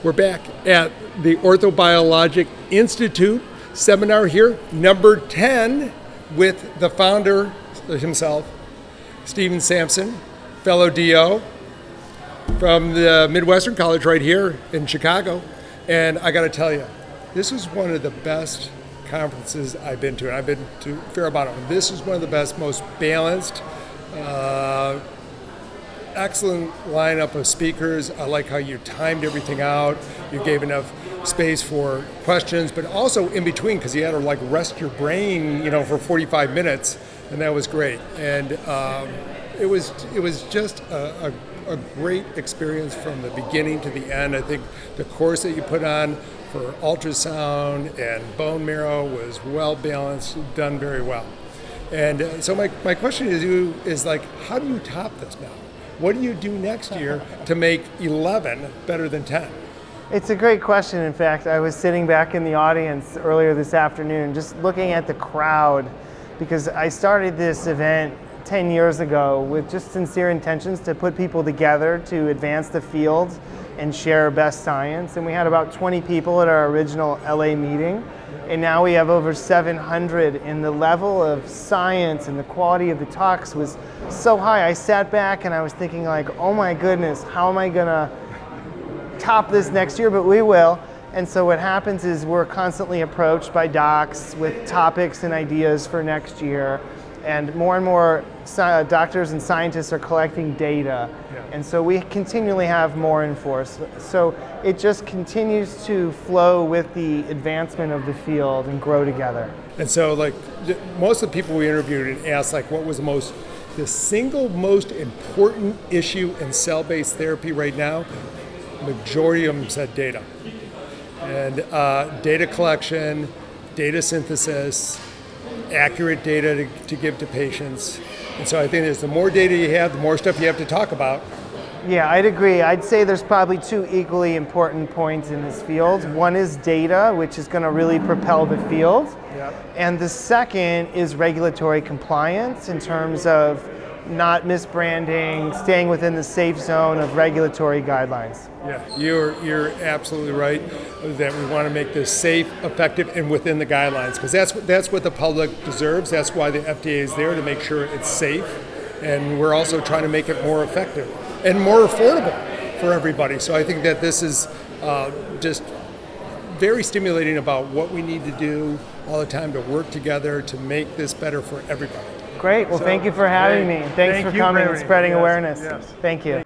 We're back at the Orthobiologic Institute seminar here, number 10, with the founder himself, Sampson, fellow DO from the Midwestern College right here in Chicago. And I got to tell you, this is one of the best conferences I've been to, and I've been to a fair amount of them. This is one of the best, most balanced, excellent lineup of speakers. I like how you timed everything out. You gave enough space for questions, but also in between, because you had to like rest your brain, for 45 minutes, and that was great. And it was just a great experience from the beginning to the end. I think the course that you put on for ultrasound and bone marrow was well balanced, done very well. And so my question is like, how do you top this now? What do you do next year to make 11 better than 10? It's a great question. In fact, I was sitting back in the audience earlier this afternoon just looking at the crowd, because I started this event 10 years ago with just sincere intentions to put people together to advance the field and share best science. And we had about 20 people at our original LA meeting. And now we have over 700, and the level of science and the quality of the talks was so high. I sat back and I was thinking like, oh my goodness, how am I gonna top this next year? But we will. And so what happens is we're constantly approached by docs with topics and ideas for next year. And more doctors and scientists are collecting data. Yeah. And so we continually have more in force. So it just continues to flow with the advancement of the field and grow together. And so like most of the people we interviewed and asked like what was the single most important issue in cell-based therapy right now, majority of them said data. And data collection, data synthesis, accurate data to give to patients. And so I think the more data you have, the more stuff you have to talk about. Yeah, I'd agree. I'd say there's probably two equally important points in this field. One is data, which is going to really propel the field. Yep. And the second is regulatory compliance in terms of not misbranding, staying within the safe zone of regulatory guidelines. Yeah, you're absolutely right that we want to make this safe, effective, and within the guidelines, because that's what the public deserves. That's why the FDA is there, to make sure it's safe, and we're also trying to make it more effective and more affordable for everybody. So I think that this is just very stimulating about what we need to do all the time to work together to make this better for everybody. Great. Well, thank you for having me. Thanks for coming and spreading awareness. Yes. Thank you.